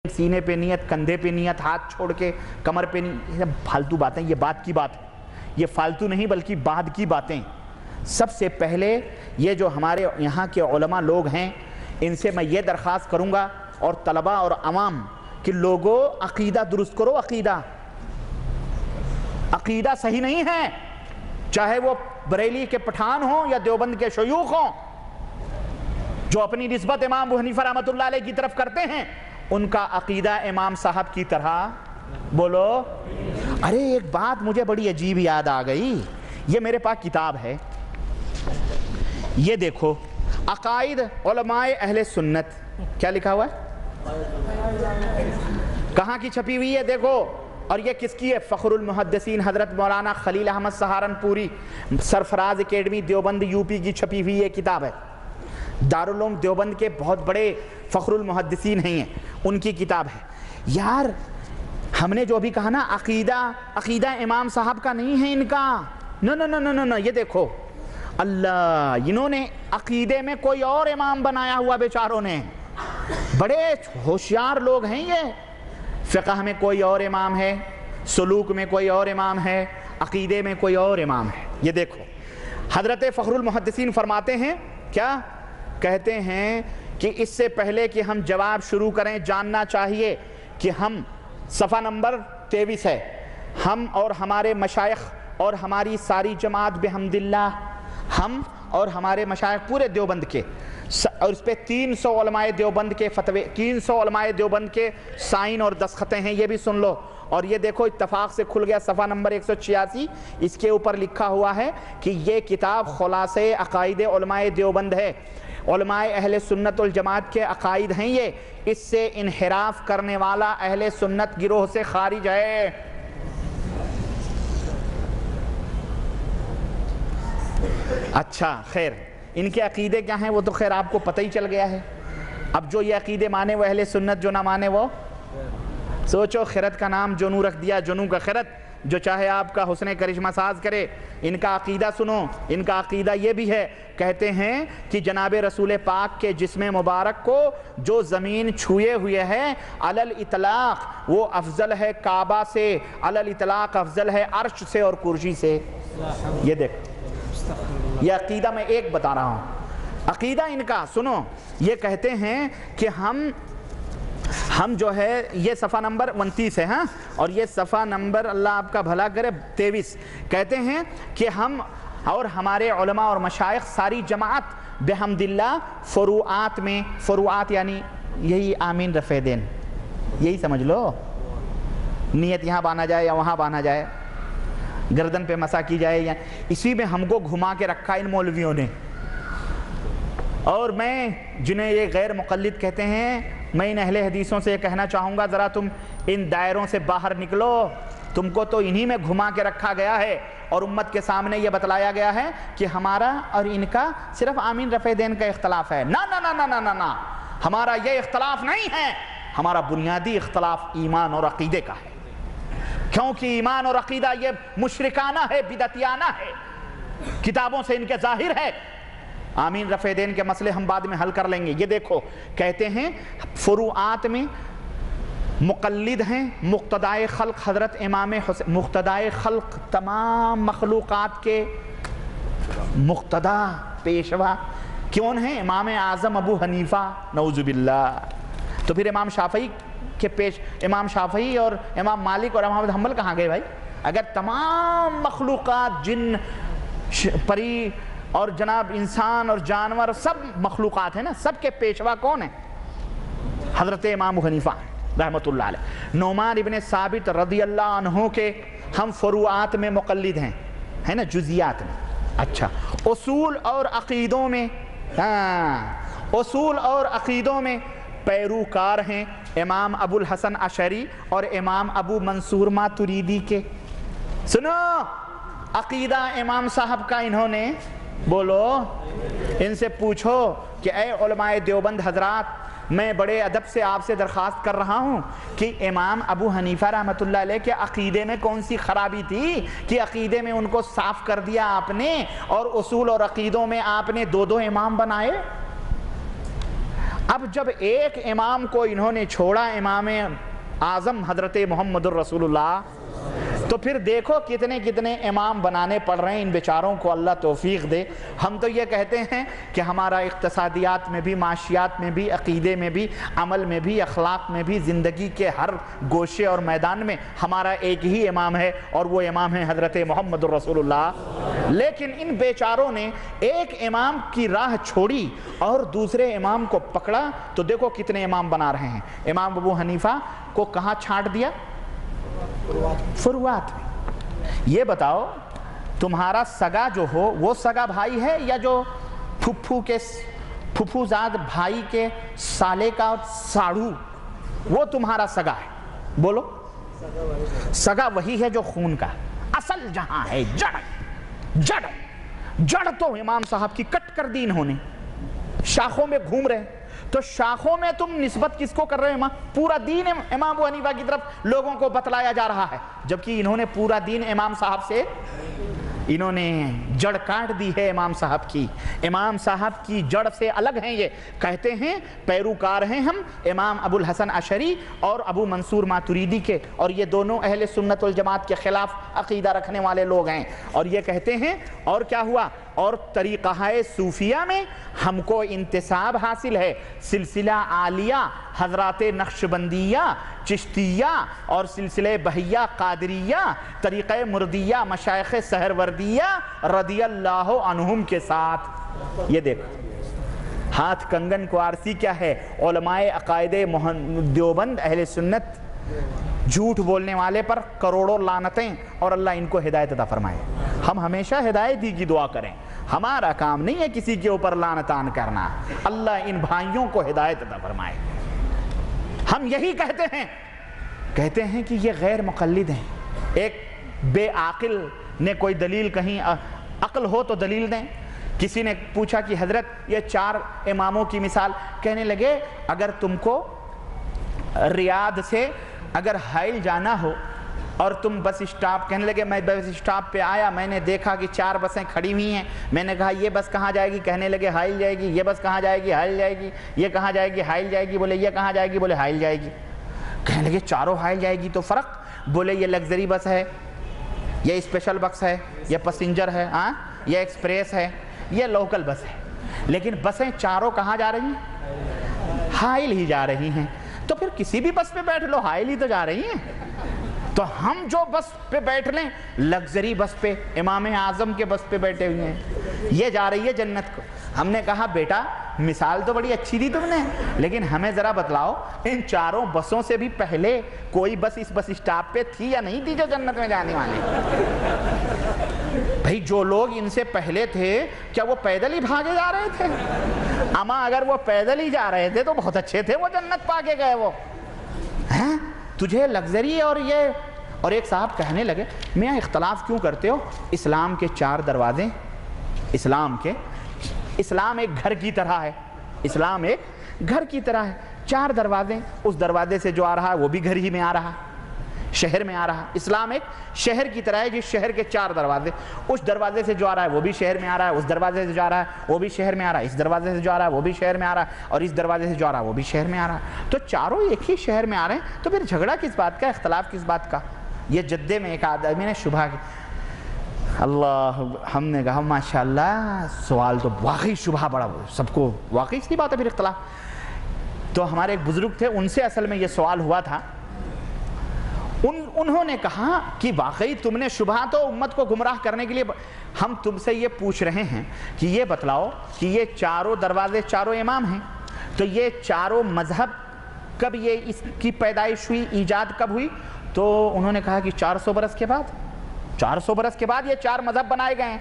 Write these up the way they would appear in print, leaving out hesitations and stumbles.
سینے پہ نیت، کندھے پہ نیت، ہاتھ چھوڑ کے کمر پہ نیت، یہ فالتو باتیں، یہ بات کی بات ہے، یہ فالتو نہیں بلکہ بعد کی باتیں۔ سب سے پہلے یہ جو ہمارے یہاں کے علماء لوگ ہیں ان سے میں یہ درخواست کروں گا، اور طلباء اور عوام، کہ لوگوں عقیدہ درست کرو۔ عقیدہ صحیح نہیں ہے، چاہے وہ بریلی کے پٹھان ہوں یا دیوبند کے شیوخ ہوں جو اپنی نسبت امام ابو حنیفہ رحمۃ اللہ علیہ کی طرف کرتے ہیں، ان کا عقیدہ امام صاحب کی طرح بولو۔ ارے ایک بات مجھے بڑی عجیب یاد آ گئی، یہ میرے پاس کتاب ہے، یہ دیکھو، عقائد علماء اہل سنت، کیا لکھا ہوا ہے؟ کہاں کی چھپی ہوئی ہے دیکھو، اور یہ کس کی ہے؟ فخر المحدثین حضرت مولانا خلیل احمد سہارنپوری، سرفراز اکیڈمی دیوبند یو پی کی چھپی ہوئی یہ کتاب ہے۔ دارالعلوم دیوبند کے بہت بڑے فخر المحدثین ہیں، ان کی کتاب ہے۔ یار ہم نے جو ابھی کہا نا عقیدہ امام صاحب کا نہیں ہے ان کا، نو، یہ دیکھو، اللہ، انہوں نے عقیدے میں کوئی اور امام بنایا ہوا بیچاروں نے، بڑے ہوشیار لوگ ہیں یہ، فقہ میں کوئی اور امام ہے، سلوک میں کوئی اور امام ہے، عقیدے میں کوئی اور امام ہے۔ یہ دیکھو حضرت فخر المحدثین فرماتے ہیں، کیا کہتے ہیں کہ اس سے پہلے کہ ہم جواب شروع کریں جاننا چاہیے کہ ہم، صفحہ نمبر 23 ہے، ہم اور ہمارے مشائخ اور ہماری ساری جماعت بحمداللہ، ہم اور ہمارے مشائخ پورے دیوبند کے، اور اس پہ 300 علماء دیوبند کے فتوے، 300 علماء دیوبند کے سائن اور دستخطیں ہیں، یہ بھی سن لو۔ اور یہ دیکھو اتفاق سے کھل گیا صفحہ نمبر 186، اس کے اوپر لکھا ہوا ہے کہ یہ کتاب خلاصہ عقائد علماء دیوبند ہے، علماء اہل سنت والجماعت کے عقائد ہیں یہ، اس سے انحراف کرنے والا اہل سنت گروہ سے خارج ہے۔ اچھا خیر، ان کے عقیدے کیا ہیں وہ تو خیر آپ کو پتہ ہی چل گیا ہے۔ اب جو یہ عقیدے مانے وہ اہل سنت، جو نہ مانے وہ، سوچو، خرد کا نام جنو رکھ دیا، جنو کا خرد، جو چاہے آپ کا حسن کرشمہ ساز کرے۔ ان کا عقیدہ سنو، ان کا عقیدہ یہ بھی ہے، کہتے ہیں کہ جناب رسول پاک کے جسم مبارک کو جو زمین چھوئے ہوئے ہے، علی الاطلاق وہ افضل ہے کعبہ سے، علی الاطلاق افضل ہے عرش سے اور کرسی سے۔ یہ دیکھ، یہ عقیدہ میں ایک بتا رہا ہوں، عقیدہ ان کا سنو، یہ کہتے ہیں کہ ہم جو ہے، یہ صفحہ نمبر 29 ہے، ہاں، اور یہ صفحہ نمبر، اللہ آپ کا بھلا کرے، 23، کہتے ہیں کہ ہم اور ہمارے علماء اور مشائخ ساری جماعت بحمداللہ فروعات میں، فروعات یعنی یہی آمین رفع دین، یہی سمجھ لو، نیت یہاں بانا جائے یا وہاں بانا جائے، گردن پہ مسا کی جائے، یا اسی میں ہم کو گھما کے رکھا ان مولویوں نے۔ اور میں جنہیں یہ غیر مقلد کہتے ہیں، میں ان اہل حدیثوں سے یہ کہنا چاہوں گا، ذرا تم ان دائروں سے باہر نکلو، تم کو تو انہی میں گھما کے رکھا گیا ہے، اور امت کے سامنے یہ بتلایا گیا ہے کہ ہمارا اور ان کا صرف آمین رفع دین کا اختلاف ہے۔ نہ، ہمارا یہ اختلاف نہیں ہے، ہمارا بنیادی اختلاف ایمان اور عقیدے کا ہے، کیونکہ ایمان اور عقیدہ یہ مشرکانہ ہے، بدعتیانہ ہے، کتابوں سے ان کے ظاہر ہے۔ آمین رفع دین کے مسئلے ہم بعد میں حل کر لیں گے۔ یہ دیکھو، کہتے ہیں فروعات میں مقلد ہیں مقتدائے خلق حضرت امام حسین، مقتدائے خلق تمام مخلوقات کے مقتدا پیشوا کون ہیں؟ امام اعظم ابو حنیفہ، نعوذ باللہ۔ تو پھر امام شافعی کے پیش، امام شافعی اور امام مالک اور امام حنبل کہاں گئے بھائی؟ اگر تمام مخلوقات، جن، پری اور جناب انسان اور جانور، سب مخلوقات ہیں نا، سب کے پیشوا کون ہیں؟ حضرت امام حنیفہ رحمۃ اللہ علیہ۔ نعمان ابن ثابت رضی اللہ عنہ کے ہم فروعات میں مقلد ہیں، ہے نا، جزیات میں۔ اچھا، اصول اور عقیدوں میں، اصول اور عقیدوں میں پیروکار ہیں امام ابو الحسن اشعری اور امام ابو منصور ماتریدی کے۔ سنو، عقیدہ امام صاحب کا انہوں نے، بولو، ان سے پوچھو کہ اے علماء دیوبند حضرات، میں بڑے ادب سے آپ سے درخواست کر رہا ہوں کہ امام ابو حنیفہ رحمۃ اللہ علیہ کے عقیدے میں کون سی خرابی تھی کہ عقیدے میں ان کو صاف کر دیا آپ نے، اور اصول اور عقیدوں میں آپ نے دو امام بنائے؟ اب جب ایک امام کو انہوں نے چھوڑا، امام اعظم حضرت محمد الرسول اللہ، تو پھر دیکھو کتنے کتنے امام بنانے پڑ رہے ہیں ان بیچاروں کو، اللہ توفیق دے۔ ہم تو یہ کہتے ہیں کہ ہمارا اقتصادیات میں بھی، معاشیات میں بھی، عقیدے میں بھی، عمل میں بھی، اخلاق میں بھی، زندگی کے ہر گوشے اور میدان میں ہمارا ایک ہی امام ہے، اور وہ امام ہے حضرت محمد الرسول اللہ۔ لیکن ان بیچاروں نے ایک امام کی راہ چھوڑی اور دوسرے امام کو پکڑا، تو دیکھو کتنے امام بنا رہے ہیں۔ امام ابو حنیفہ کو کہاں چھانٹ دیا؟ فروات میں۔ یہ بتاؤ تمہارا سگا جو ہو وہ سگا بھائی ہے، یا جو پھپھو زاد بھائی کے سالے کا ساڑھو وہ تمہارا سگا ہے؟ بولو۔ سگا وہی ہے جو خون کا، اصل جہاں ہے جڑ تو امام صاحب کی کٹ کر دی انہوں نے، شاخوں میں گھوم رہے ہیں۔ تو شاخوں میں تم نسبت کس کو کر رہے ہو؟ پورا دین امام ابو حنیفہ کی طرف لوگوں کو بتلایا جا رہا ہے، جبکہ انہوں نے پورا دین امام صاحب سے، انہوں نے جڑ کاٹ دی ہے امام صاحب کی۔ امام صاحب کی جڑ سے الگ ہیں، یہ کہتے ہیں پیروکار ہیں ہم امام ابو الحسن اشعری اور ابو منصور ماتریدی کے، اور یہ دونوں اہل سنت والجماعت کے خلاف عقیدہ رکھنے والے لوگ ہیں۔ اور یہ کہتے ہیں، اور کیا ہوا، اور طریقہ صوفیہ میں ہم کو انتساب حاصل ہے، سلسلہ عالیہ حضرات نقشبندیہ، چشتیہ اور سلسلہ بہیہ قادریہ، طریقہ مردیہ مشائخ سہروردیہ رضی اللہ عنہم کے ساتھ۔ یہ دیکھو ہاتھ کنگن کو آرسی کیا ہے؟ علماء عقائد دیوبند اہل سنت، جھوٹ بولنے والے پر کروڑوں لعنتیں، اور اللہ ان کو ہدایت عطا فرمائے۔ ہم ہمیشہ ہدایت ہی کی دعا کریں، ہمارا کام نہیں ہے کسی کے اوپر لعنتان کرنا، اللہ ان بھائیوں کو ہدایت عطا فرمائے۔ ہم یہی کہتے ہیں کہ یہ غیر مقلد ہیں۔ ایک بے عاقل نے کوئی دلیل کہیں، عقل ہو تو دلیل دیں۔ کسی نے پوچھا کہ حضرت یہ 4 اماموں کی مثال، کہنے لگے اگر تم کو ریاض سے اگر حائل جانا ہو اور تم بس اسٹاپ، کہنے لگے میں بس اسٹاپ پہ آیا، میں نے دیکھا کہ 4 بسیں کھڑی ہوئی ہیں، میں نے کہا یہ بس کہاں جائے گی؟ کہنے لگے حائل جائے گی۔ یہ بس کہاں جائے گی؟ حائل جائے گی۔ یہ کہاں جائے گی؟ حائل جائے گی۔ بولے یہ کہاں جائے گی؟ بولے حائل جائے گی۔ کہنے لگے چاروں حائل جائے گی تو فرق؟ بولے یہ لگژری بس ہے، یہ اسپیشل بس ہے، یہ پیسنجر ہے، یہ ایکسپریس ہے، یہ لوکل بس ہے، لیکن بسیں چاروں کہاں جا رہی ہیں؟ حائل ہی جا رہی ہیں۔ تو پھر کسی بھی بس پہ بیٹھ لو، حائل ہی تو جا رہی ہیں۔ تو ہم جو بس پہ بیٹھ لیں، لگژری بس پہ، امام اعظم کے بس پہ بیٹھے ہوئے ہیں، یہ جا رہی ہے جنت کو۔ ہم نے کہا بیٹا مثال تو بڑی اچھی دی تم نے، لیکن ہمیں ذرا بتلاؤ ان 4 بسوں سے بھی پہلے کوئی بس اس بس اسٹاپ پہ تھی یا نہیں تھی جو جنت میں جانے والی؟ بھئی جو لوگ ان سے پہلے تھے کیا وہ پیدل ہی بھاگے جا رہے تھے؟ اما اگر وہ پیدل ہی جا رہے تھے تو بہت اچھے تھے، وہ جنت پا کے گئے۔ وہ تجھے لگژری اور یہ، اور ایک صاحب کہنے لگے میاں اختلاف کیوں کرتے ہو؟ اسلام کے 4 دروازے، اسلام ایک گھر کی طرح ہے، اسلام ایک گھر کی طرح ہے، 4 دروازے، اس دروازے سے جو آ رہا ہے وہ بھی گھر ہی میں آ رہا، شہر میں آ رہا۔ اسلام ایک شہر کی طرح ہے، جس شہر کے 4 دروازے، اس دروازے سے جو آ رہا ہے وہ بھی شہر میں آ رہا ہے، اس دروازے سے جو آ رہا ہے وہ بھی شہر میں آ رہا ہے، اس دروازے سے جو آ رہا ہے وہ بھی شہر میں آ رہا ہے، اور اس دروازے سے جو آ رہا ہے وہ بھی شہر میں آ رہا ہے۔ تو چاروں ایک ہی شہر میں آ رہے ہیں، تو پھر جھگڑا کس بات کا، اختلاف کس بات کا؟ یہ جدے میں ایک آدمی نے شبہ کی، اللہ، ہم نے کہا ماشاءاللہ سوال تو واقعی شبہ بڑا، سب کو واقعی اس کی بات ہے پھر اختلاف۔ تو ہمارے ایک بزرگ تھے، ان سے اصل میں یہ سوال ہوا تھا، انہوں نے کہا کہ واقعی تم نے شبہ تو امت کو گمراہ کرنے کے لیے، ہم تم سے یہ پوچھ رہے ہیں کہ یہ بتلاؤ کہ یہ 4 دروازے 4 امام ہیں، تو یہ 4 مذہب کب یہ اس کی پیدائش ہوئی، ایجاد کب ہوئی؟ تو انہوں نے کہا کہ 400 برس کے بعد، 400 برس کے بعد یہ 4 مذہب بنائے گئے ہیں۔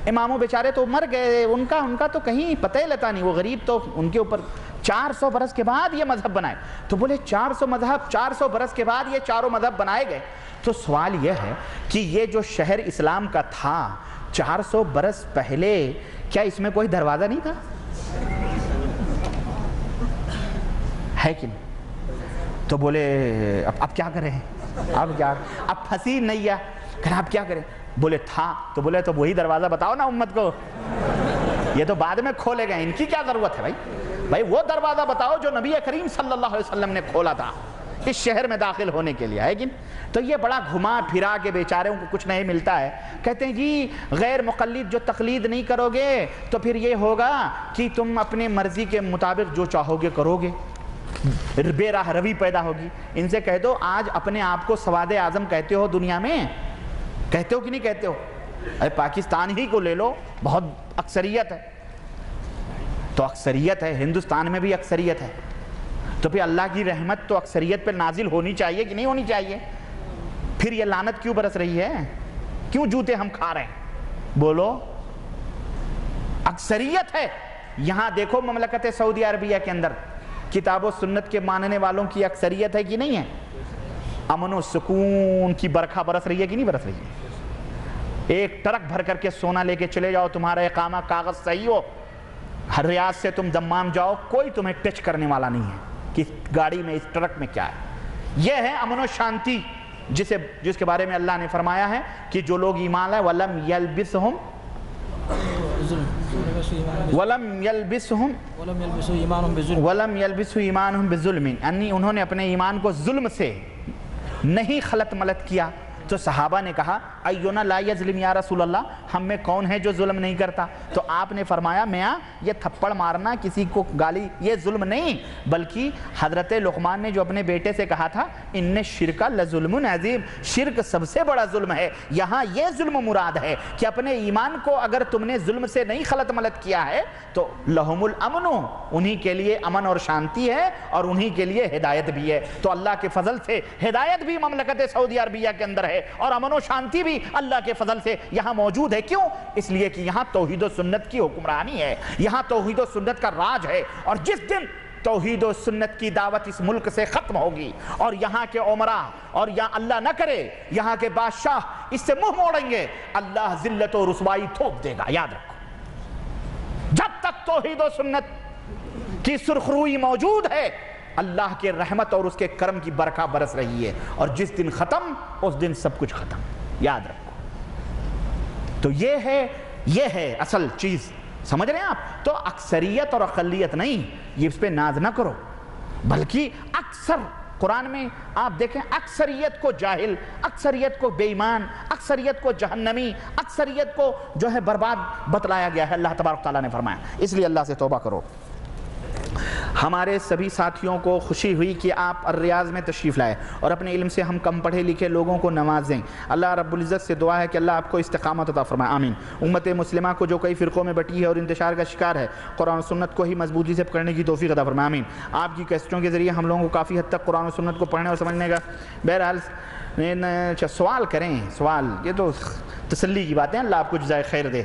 اماموں بیچارے تو مر گئے، ان کا تو کہیں پتہ ہی لتا نہیں، وہ غریب، تو ان کے اوپر 400 برس کے بعد یہ مذہب بنائے۔ تو بولے 400 مذہب، 400 برس کے بعد یہ 4 مذہب بنائے گئے۔ تو سوال یہ ہے کہ یہ جو شہر اسلام کا تھا 400 برس پہلے، کیا اس میں کوئی دروازہ نہیں تھا؟ ہے کہ نہیں؟ تو بولے اب کیا کریں، اب پھنسی نہیں ہے، کہ اب کیا کریں؟ بولے تھا، تو بولے تو وہی دروازہ بتاؤ نا امت کو، یہ تو بعد میں کھولے گئے، ان کی کیا ضرورت ہے بھائی؟ بھائی وہ دروازہ بتاؤ جو نبی کریم صلی اللہ علیہ وسلم نے کھولا تھا اس شہر میں داخل ہونے کے لیے، ہے کہ تو یہ بڑا گھما پھرا کے بیچاروں کو کچھ نہیں ملتا ہے. کہتے ہیں جی غیر مقلد جو تقلید نہیں کرو گے تو پھر یہ ہوگا کہ تم اپنے مرضی کے مطابق جو چاہو گے کرو گے، بے راہ روی پیدا ہوگی. ان سے کہہ دو آج اپنے آپ کو سواد اعظم کہتے ہو دنیا میں، کہتے ہو کہ نہیں کہتے ہو؟ ارے پاکستان ہی کو لے لو، بہت اکثریت ہے، تو اکثریت ہے، ہندوستان میں بھی اکثریت ہے، تو پھر اللہ کی رحمت تو اکثریت پہ نازل ہونی چاہیے کہ نہیں ہونی چاہیے؟ پھر یہ لعنت کیوں برس رہی ہے؟ کیوں جوتے ہم کھا رہے ہیں؟ بولو. اکثریت ہے. یہاں دیکھو مملکت سعودی عربیہ کے اندر کتاب و سنت کے ماننے والوں کی اکثریت ہے کہ نہیں ہے؟ امن و سکون کی برکھا برس رہی ہے کہ نہیں برس رہی ہے؟ ایک ٹرک بھر کر کے سونا لے کے چلے جاؤ، تمہارا اقامہ کاغذ صحیح ہو، ہر ریاض سے تم دمام جاؤ، کوئی تمہیں ٹچ کرنے والا نہیں ہے کہ گاڑی میں اس ٹرک میں کیا ہے. یہ ہے امن و شانتی جس کے بارے میں اللہ نے فرمایا ہے کہ جو لوگ ایمان لائے وَلَمْ يَلْبِسْهُمْ ایمانہم بظلم، یعنی انہوں نے اپنے ایمان کو ظلم سے نہیں خلط ملط کیا. تو صحابہ نے کہا ایونا لا یظلم یا رسول اللہ، ہم میں کون ہے جو ظلم نہیں کرتا؟ تو آپ نے فرمایا میاں یہ تھپڑ مارنا، کسی کو گالی، یہ ظلم نہیں، بلکہ حضرت لقمان نے جو اپنے بیٹے سے کہا تھا ان الشرک لظلم عظیم، شرک سب سے بڑا ظلم ہے. یہاں یہ ظلم مراد ہے کہ اپنے ایمان کو اگر تم نے ظلم سے نہیں خلط ملط کیا ہے تو لہم الامن، انہی کے لیے امن اور شانتی ہے اور انہی کے لیے ہدایت بھی ہے. تو اللہ کے فضل سے ہدایت بھی مملکت سعودی عربیہ کے اندر ہے اور امن و شانتی بھی اللہ کے فضل سے یہاں موجود ہے. کیوں؟ اس لیے کہ یہاں توحید و سنت کی حکمرانی ہے، یہاں توحید و سنت کا راج ہے. اور جس دن توحید و سنت کی دعوت اس ملک سے ختم ہوگی اور یہاں کے عمرہ اور یا اللہ نہ کرے یہاں کے بادشاہ اس سے منہ موڑیں گے، اللہ ذلت و رسوائی تھوپ دے گا. یاد رکھو جب تک توحید و سنت کی سرخروئی موجود ہے اللہ کے رحمت اور اس کے کرم کی برکہ برس رہی ہے، اور جس دن ختم اس دن سب کچھ ختم. یاد رکھو. تو یہ ہے اصل چیز، سمجھ رہے ہیں آپ؟ تو اکثریت اور اقلیت نہیں، یہ اس پہ ناز نہ کرو، بلکہ اکثر قرآن میں آپ دیکھیں اکثریت کو جاہل، اکثریت کو بے ایمان، اکثریت کو جہنمی، اکثریت کو جو ہے برباد بتلایا گیا ہے. اللہ تبارک تعالیٰ نے فرمایا. اس لیے اللہ سے توبہ کرو. ہمارے سبھی ساتھیوں کو خوشی ہوئی کہ آپ الریاض میں تشریف لائے اور اپنے علم سے ہم کم پڑھے لکھے لوگوں کو نوازیں. اللہ رب العزت سے دعا ہے کہ اللہ آپ کو استقامت عطا فرمائے. آمین. امت مسلمہ کو جو کئی فرقوں میں بٹی ہے اور انتشار کا شکار ہے، قرآن و سنت کو ہی مضبوطی سے پکڑنے کی توفیق عطا فرمائے. آمین. آپ کی کیسٹوں کے ذریعے ہم لوگوں کو کافی حد تک قرآن و سنت کو پڑھنے اور سمجھنے کا بہرحال سوال کریں. سوال یہ تو تسلی کی بات ہے، اللہ آپ کو جزائے خیر دے.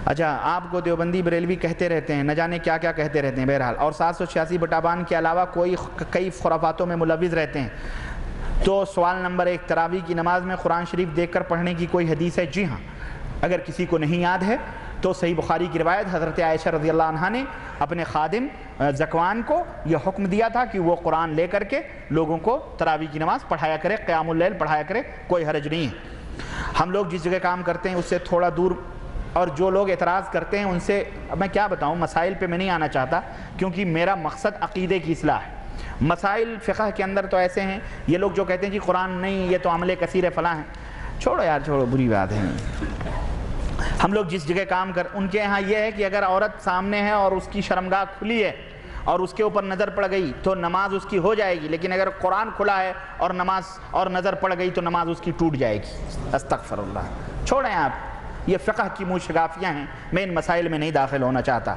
اچھا، آپ کو دیوبندی بریلوی کہتے رہتے ہیں، نہ جانے کیا کیا کہتے رہتے ہیں بہرحال، اور 786 بٹابان کے علاوہ کئی خرافاتوں میں ملوث رہتے ہیں. تو سوال نمبر 1، تراویح کی نماز میں قرآن شریف دیکھ کر پڑھنے کی کوئی حدیث ہے؟ جی ہاں. اگر کسی کو نہیں یاد ہے تو صحیح بخاری کی روایت، حضرت عائشہ رضی اللہ عنہا نے اپنے خادم ذکوان کو یہ حکم دیا تھا کہ وہ قرآن لے کر کے لوگوں کو تراویح کی نماز پڑھایا کرے، قیام اللیل پڑھایا کرے، کوئی حرج نہیں ہے. ہم لوگ جس جگہ کام کرتے ہیں اس سے تھوڑا دور، اور جو لوگ اعتراض کرتے ہیں ان سے میں کیا بتاؤں، مسائل پہ میں نہیں آنا چاہتا کیونکہ میرا مقصد عقیدے کی اصلاح ہے. مسائل فقہ کے اندر تو ایسے ہیں، یہ لوگ جو کہتے ہیں جی قرآن نہیں، یہ تو عمل کثیر فلاں ہے، چھوڑو یار چھوڑو، بری بات ہے. ہم لوگ جس جگہ کام ان کے ہاں یہ ہے کہ اگر عورت سامنے ہے اور اس کی شرمگاہ کھلی ہے اور اس کے اوپر نظر پڑ گئی تو نماز اس کی ہو جائے گی، لیکن اگر قرآن کھلا ہے اور نماز اور نظر پڑ گئی تو نماز اس کی ٹوٹ جائے گی. استغفر اللہ. چھوڑیں آپ، یہ فقہ کی منہ شگافیاں ہیں، میں ان مسائل میں نہیں داخل ہونا چاہتا.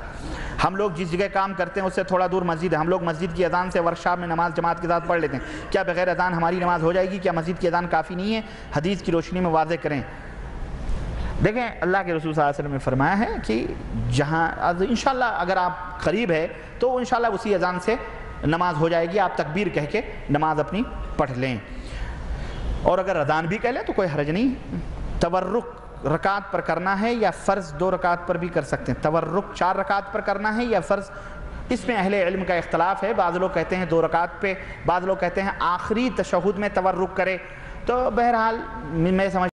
ہم لوگ جس جگہ کام کرتے ہیں اس سے تھوڑا دور مسجد ہے، ہم لوگ مسجد کی اذان سے ورکشاپ میں نماز جماعت کے ساتھ پڑھ لیتے ہیں. کیا بغیر اذان ہماری نماز ہو جائے گی؟ کیا مسجد کی اذان کافی نہیں ہے؟ حدیث کی روشنی میں واضح کریں. دیکھیں اللہ کے رسول صلی اللہ علیہ وسلم نے فرمایا ہے کہ جہاں انشاءاللہ اگر آپ قریب ہے تو انشاءاللہ اسی اذان سے نماز ہو جائے گی، آپ تکبیر کہہ کے نماز اپنی پڑھ لیں، اور اگر اذان بھی کہہ لیں تو کوئی حرج نہیں. تورک رکعت پر کرنا ہے یا فرض 2 رکعت پر بھی کر سکتے ہیں؟ تورک 4 رکعت پر کرنا ہے یا فرض؟ اس میں اہل علم کا اختلاف ہے. بعض لوگ کہتے ہیں 2 رکعت پہ، بعض لوگ کہتے ہیں آخری تشہد میں تورک کرے. تو بہرحال میں سمجھ